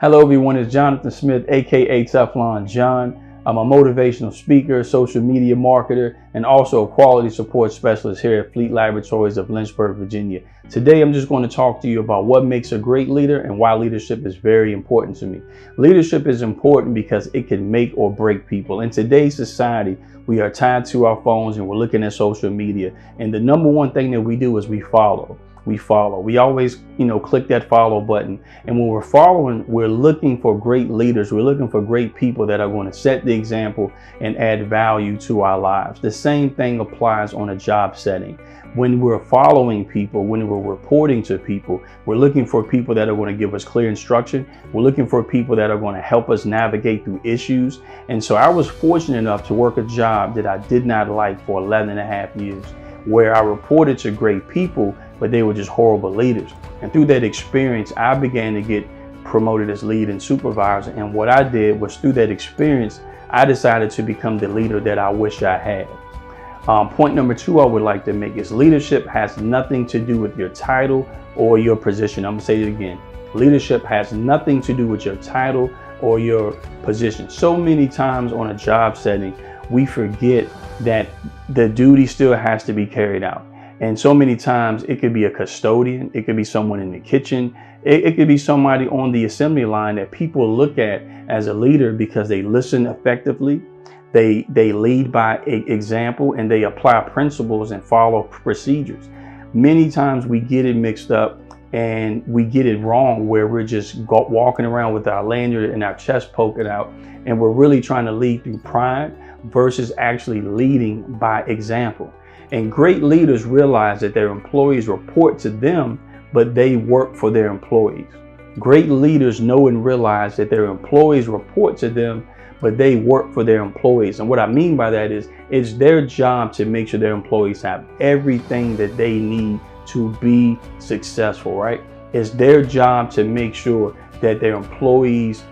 Hello everyone, it's Jonathan Smith, aka Teflon John. I'm a motivational speaker, social media marketer, and also a quality support specialist here at Fleet Laboratories of Lynchburg, Virginia. Today I'm just going to talk to you about what makes a great leader and why leadership is very important to me. Leadership is important because it can make or break people. In today's society, we are tied to our phones and we're looking at social media. And the number one thing that we do is we follow. We always, click that follow button. And when we're following, we're looking for great leaders. We're looking for great people that are going to set the example and add value to our lives. The same thing applies on a job setting. When we're following people, when we're reporting to people, we're looking for people that are going to give us clear instruction. We're looking for people that are going to help us navigate through issues. And so I was fortunate enough to work a job that I did not like for 11 and a half years, where I reported to great people, but they were just horrible leaders. And through that experience, I began to get promoted as lead and supervisor. And what I did was, through that experience, I decided to become the leader that I wish I had. Point number 2 I would like to make is leadership has nothing to do with your title or your position. I'm gonna say it again. Leadership has nothing to do with your title or your position. So many times on a job setting, we forget that the duty still has to be carried out. And so many times it could be a custodian, it could be someone in the kitchen, it could be somebody on the assembly line that people look at as a leader because they listen effectively, they lead by example, and they apply principles and follow procedures. Many times we get it mixed up and we get it wrong, where we're just walking around with our lanyard and our chest poking out, and we're really trying to lead through pride versus actually leading by example. And great leaders realize that their employees report to them, but they work for their employees. Great leaders know and realize that their employees report to them, but they work for their employees. And what I mean by that is, it's their job to make sure their employees have everything that they need to be successful, right? It's their job to make sure that their employees,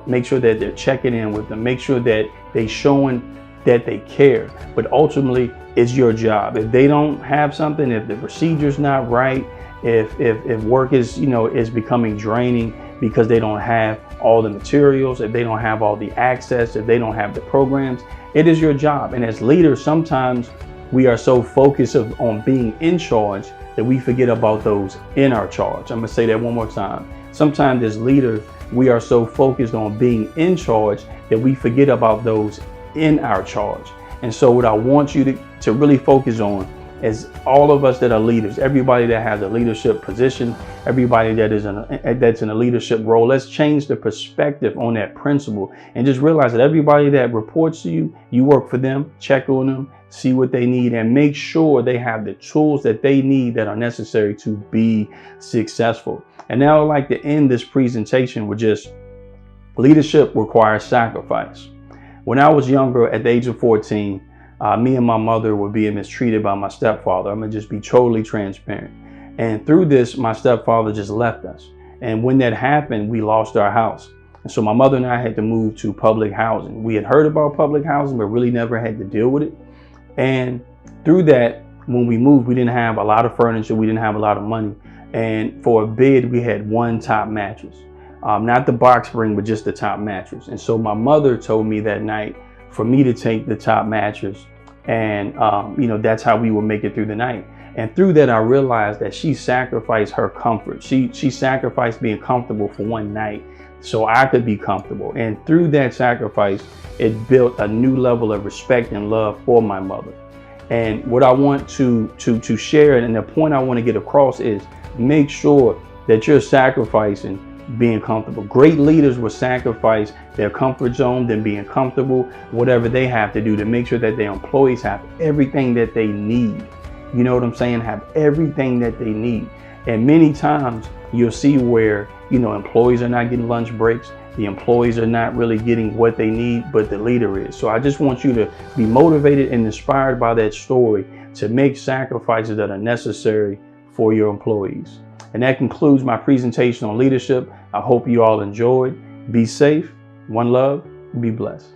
make sure that they're checking in with them, make sure that they're showing that they care. But ultimately, it's your job. If they don't have something, if the procedure's not right, if work is, is becoming draining because they don't have all the materials, if they don't have all the access, if they don't have the programs, it is your job. And as leaders, sometimes we are so focused on being in charge that we forget about those in our charge. I'm gonna say that one more time. Sometimes as leaders, we are so focused on being in charge that we forget about those in our charge. And so what I want you to really focus on is all of us that are leaders, everybody that has a leadership position, everybody that's in a leadership role, let's change the perspective on that principle and just realize that everybody that reports to you, you work for them, check on them, see what they need, and make sure they have the tools that they need that are necessary to be successful. And now I'd like to end this presentation with just leadership requires sacrifice. When I was younger, at the age of 14, me and my mother were being mistreated by my stepfather. I'm gonna just be totally transparent. And through this, my stepfather just left us. And when that happened, we lost our house. And so my mother and I had to move to public housing. We had heard about public housing, but really never had to deal with it. And through that, when we moved, we didn't have a lot of furniture, we didn't have a lot of money. And for a bed, we had one top mattress. Not the box spring, but just the top mattress. And so my mother told me that night for me to take the top mattress, and that's how we would make it through the night. And through that, I realized that she sacrificed her comfort. She sacrificed being comfortable for one night so I could be comfortable. And through that sacrifice, it built a new level of respect and love for my mother. And what I want to share, and the point I want to get across, is make sure that you're sacrificing being comfortable. Great leaders will sacrifice their comfort zone than being comfortable, whatever they have to do to make sure that their employees have everything that they need. You know what I'm saying? Have everything that they need. And many times you'll see where, employees are not getting lunch breaks. The employees are not really getting what they need, but the leader is. So I just want you to be motivated and inspired by that story to make sacrifices that are necessary for your employees. And that concludes my presentation on leadership. I hope you all enjoyed. Be safe, one love, be blessed.